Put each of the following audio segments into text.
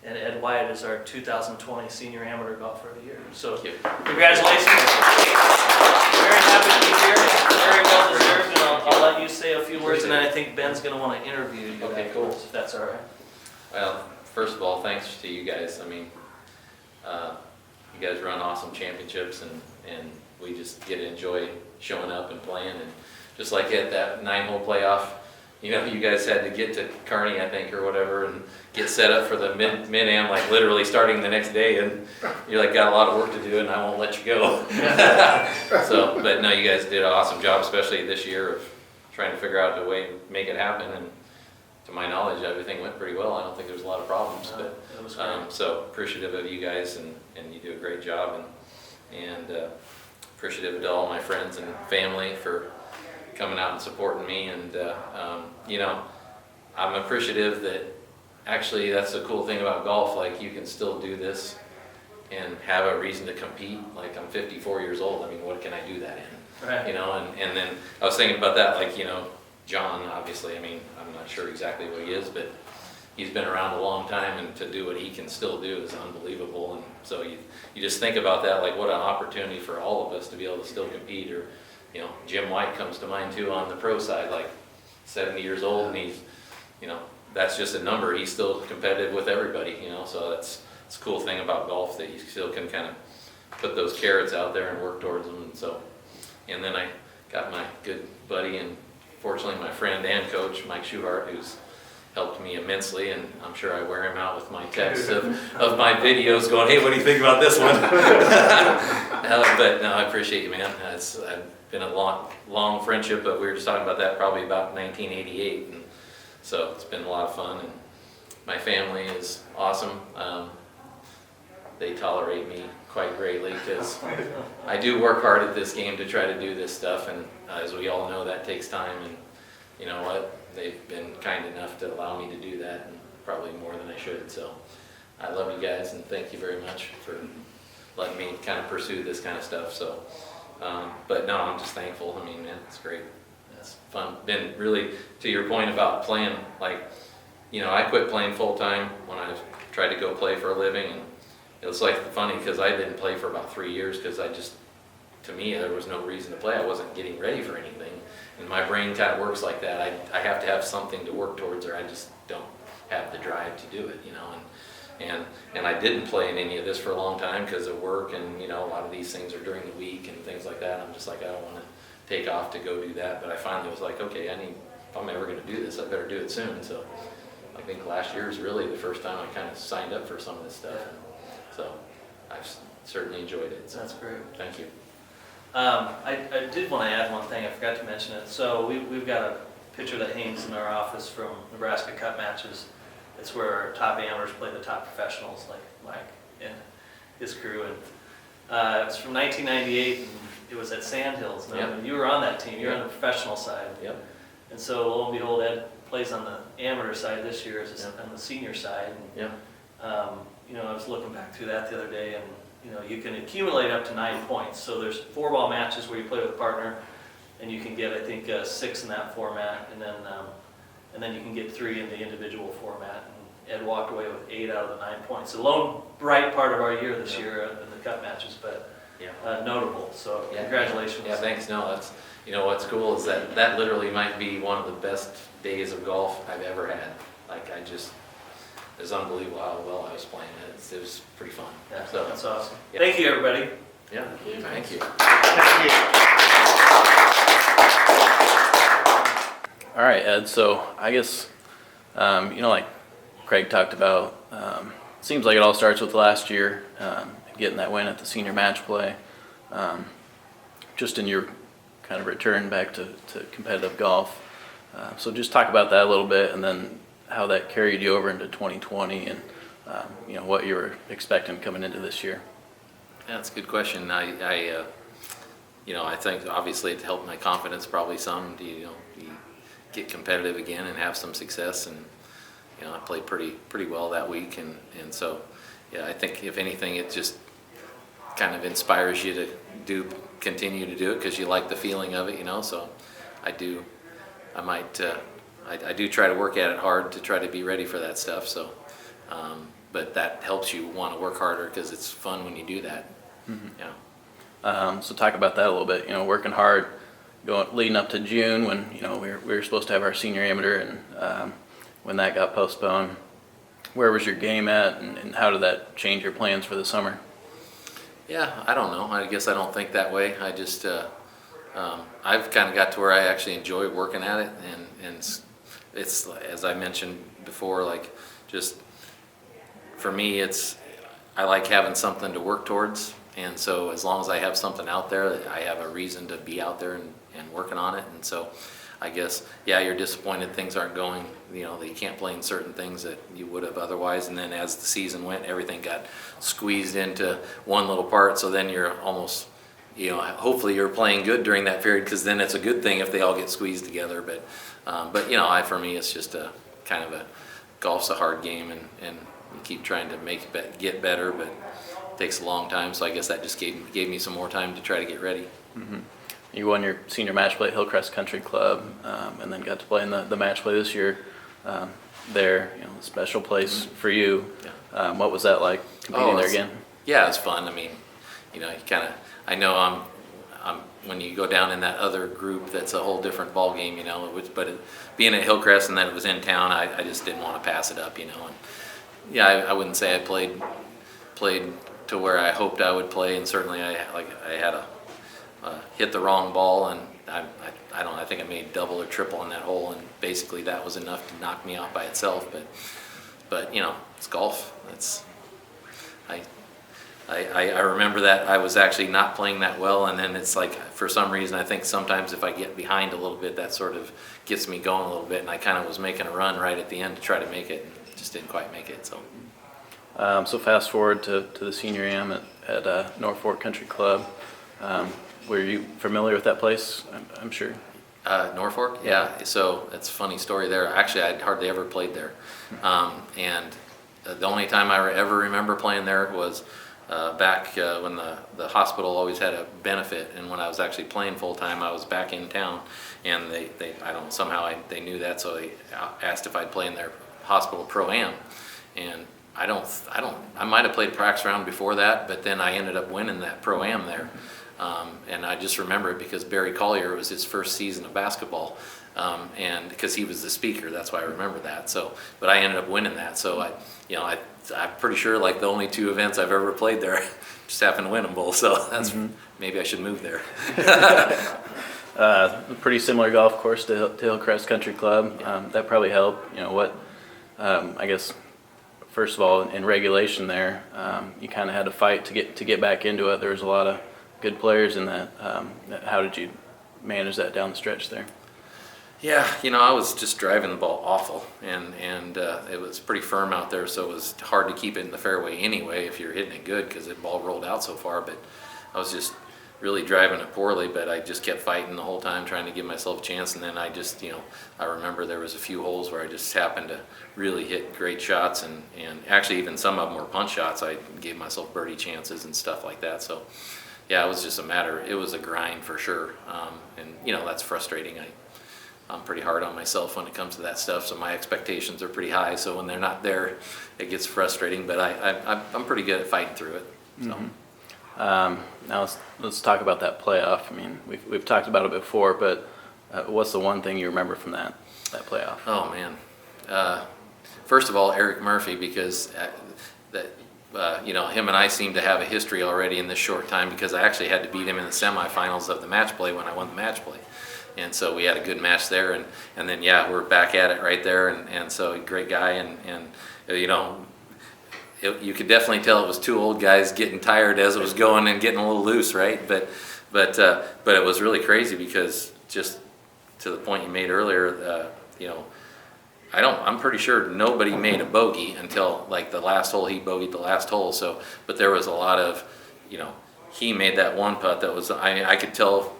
and Ed Wyatt is our 2020 Senior Amateur Golfer of the Year. So congratulations. Very happy to be here. Very well deserved, and I'll let you say a few words, and then I think Ben's going to want to interview you. Okay, cool. If that's all right. Well, first of all, thanks to you guys. I mean, you guys run awesome championships, and we just get to enjoy showing up and playing. And just like at that 9-hole playoff, you know, you guys had to get to Kearney, I think, or whatever, and get set up for the mid-am, like literally starting the next day, and you're like, got a lot of work to do, and I won't let you go. So, but no, you guys did an awesome job, especially this year, of trying to figure out a way to make it happen. And to my knowledge, everything went pretty well. I don't think there was a lot of problems, but so appreciative of you guys, and you do a great job, and appreciative to all my friends and family for coming out and supporting me. And you know, I'm appreciative that actually that's the cool thing about golf, like you can still do this and have a reason to compete. Like, I'm 54 years old, I mean, what can I do that in? Right. You know, and then I was thinking about that, like, you know, John, obviously, I mean, I'm not sure exactly what he is, but he's been around a long time, and to do what he can still do is unbelievable. And so you just think about that, like what an opportunity for all of us to be able to still compete. Or, you know, Jim White comes to mind too on the pro side, like 70 years old, and he's, you know, that's just a number. He's still competitive with everybody, you know, so it's a cool thing about golf, that you still can kind of put those carrots out there and work towards them. And so, and then I got my good buddy, and fortunately my friend and coach, Mike Schuhart, who's helped me immensely, and I'm sure I wear him out with my texts of my videos going, hey, what do you think about this one? But no, I appreciate you, man. I've been a long friendship, but we were just talking about that probably about 1988, and so it's been a lot of fun. And my family is awesome. They tolerate me quite greatly, because I do work hard at this game to try to do this stuff, and as we all know, that takes time. And you know what? They've been kind enough to allow me to do that, and probably more than I should. So I love you guys, and thank you very much for letting me kind of pursue this kind of stuff. So, but no, I'm just thankful. I mean, man, it's great. It's fun. Been really, to your point about playing, like, you know, I quit playing full time when I tried to go play for a living, and it was like funny, because I didn't play for about 3 years, because to me, there was no reason to play. I wasn't getting ready for anything. And my brain kind of works like that. I have to have something to work towards, or I just don't have the drive to do it, you know. And I didn't play in any of this for a long time because of work, and you know, a lot of these things are during the week and things like that. I'm just like, I don't want to take off to go do that. But I finally was like, okay, if I'm ever going to do this, I better do it soon. So I think last year is really the first time I kind of signed up for some of this stuff. So I've certainly enjoyed it. So that's great. Thank you. I did want to add one thing. I forgot to mention it. So we've got a picture that hangs in our office from Nebraska Cup matches. It's where our top amateurs play the top professionals, like Mike and his crew. And it's from 1998, and it was at Sandhills. Now, Yep. you were on that team. You were on the professional side. Yep. And so, lo and behold, Ed plays on the amateur side this year, on the senior side. And, Yeah. you know, I was looking back through that the other day, and you know, you can accumulate up to 9 points. So there's 4-ball matches where you play with a partner, and you can get, I think, 6 in that format, and then you can get 3 in the individual format. And Ed walked away with 8 out of the 9 points. The lone bright part of our year this year in the cup matches, but notable. So congratulations. Yeah, thanks. No, that's, you know, what's cool is that literally might be one of the best days of golf I've ever had. Like, it was unbelievable how well I was playing it. It was pretty fun. Yeah, so that's awesome. Yeah. Thank you, everybody. Yeah, thank you. All right, Ed, so I guess, you know, like Craig talked about, seems like it all starts with last year, getting that win at the senior match play. Just in your kind of return back to competitive golf. So just talk about that a little bit, and then how that carried you over into 2020, and you know, what you were expecting coming into this year. Yeah, that's a good question. You know, I think obviously it helped my confidence probably some. You get competitive again and have some success, and you know, I played pretty well that week, and so yeah, I think if anything, it just kind of inspires you to continue to do it because you like the feeling of it, you know. So I do try to work at it hard to try to be ready for that stuff. So, but that helps you want to work harder because it's fun when you do that. So talk about that a little bit. Working hard, leading up to June when we were supposed to have our senior amateur, and when that got postponed, where was your game at, and how did that change your plans for the summer? Yeah, I don't know. I guess I don't think that way. I just I've kind of got to where I actually enjoy working at it, and it's as I mentioned before, like just for me, I like having something to work towards. And so as long as I have something out there, I have a reason to be out there and working on it. And so I guess, yeah, you're disappointed things aren't going, that you can't play in certain things that you would have otherwise. And then as the season went, everything got squeezed into one little part. So then you're almost, hopefully you're playing good during that period, because then it's a good thing if they all get squeezed together. But for me, it's just a kind of golf's a hard game, and you keep trying to get better, but takes a long time, so I guess that just gave me some more time to try to get ready. Mm-hmm. You won your senior match play at Hillcrest Country Club, and then got to play in the match play this year there. A special place for you. Yeah. What was that like, competing there again? Yeah, it's fun. I mean, you I know I'm when you go down in that other group, that's a whole different ball game, but being at Hillcrest and then it was in town, I just didn't want to pass it up, and yeah, I wouldn't say I played to where I hoped I would play, and certainly I had hit the wrong ball, and I think I made double or triple on that hole, and basically that was enough to knock me out by itself. But it's golf. I remember that I was actually not playing that well, and then it's like, for some reason, I think sometimes if I get behind a little bit, that sort of gets me going a little bit, and I kind of was making a run right at the end to try to make it, and just didn't quite make it. So fast forward to the senior am at Norfolk Country Club. Were you familiar with that place? I'm sure. Norfolk? Yeah. So it's a funny story there. Actually, I'd hardly ever played there. And the only time I ever remember playing there was back when the hospital always had a benefit, and when I was actually playing full time, I was back in town, and they knew that, so they asked if I'd play in their hospital pro-am. And I might have played a practice round before that, but then I ended up winning that pro-am there. And I just remember it because Barry Collier, it was his first season of basketball, and because he was the speaker, that's why I remember that. But I ended up winning that. So I'm pretty sure, like, the only two events I've ever played there, just happened to win them both. So maybe I should move there. A pretty similar golf course to Hillcrest Country Club. That probably helped. I guess, first of all, in regulation there, you kind of had to fight to get back into it. There was a lot of good players in that. How did you manage that down the stretch there? Yeah, I was just driving the ball awful, and it was pretty firm out there, so it was hard to keep it in the fairway anyway if you're hitting it good, because the ball rolled out so far. But I was just really driving it poorly, but I just kept fighting the whole time, trying to give myself a chance. And then I just, I remember there was a few holes where I just happened to really hit great shots, and actually even some of them were punch shots. I gave myself birdie chances and stuff like that. So yeah, it was just it was a grind for sure. And that's frustrating. I'm pretty hard on myself when it comes to that stuff, so my expectations are pretty high. So when they're not there, it gets frustrating. But I'm pretty good at fighting through it. So. Mm-hmm. Now let's talk about that playoff. I mean, we've talked about it before, but what's the one thing you remember from that playoff? Oh man, first of all, Eric Murphy, because him and I seem to have a history already in this short time, because I actually had to beat him in the semifinals of the match play when I won the match play. And so we had a good match there, and then yeah, we're back at it right there, and so great guy, and you could definitely tell it was two old guys getting tired as it was going and getting a little loose, right? But it was really crazy, because just to the point you made earlier, I'm pretty sure nobody made a bogey until like the last hole. He bogeyed the last hole. So, but there was a lot of, he made that one putt that was, I could tell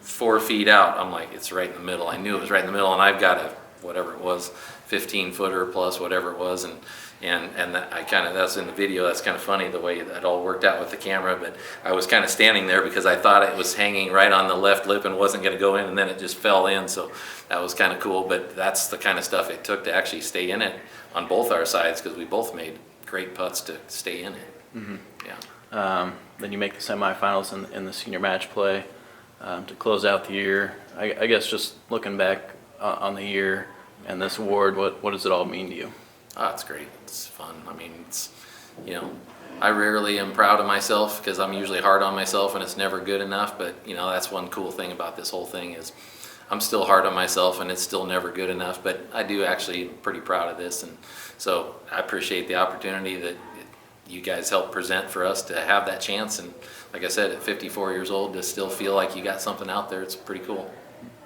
4 feet out, I'm like, it's right in the middle. I knew it was right in the middle, and I've got whatever it was, 15-footer plus whatever it was, and that's in the video. That's kind of funny the way that all worked out with the camera. But I was kind of standing there because I thought it was hanging right on the left lip and wasn't going to go in, and then it just fell in. So that was kind of cool. But that's the kind of stuff it took to actually stay in it on both our sides, because we both made great putts to stay in it. Mhm. Yeah. Then you make the semifinals in the senior match play to close out the year. I guess just looking back on the year and this award, what does it all mean to you? Oh, it's great. It's fun. I mean, it's, you know, I rarely am proud of myself because I'm usually hard on myself and it's never good enough. But, you know, that's one cool thing about this whole thing is I'm still hard on myself and it's still never good enough. But I do actually pretty proud of this. And so I appreciate the opportunity that you guys helped present for us to have that chance. And like I said, at 54 years old, to still feel like you got something out there, it's pretty cool.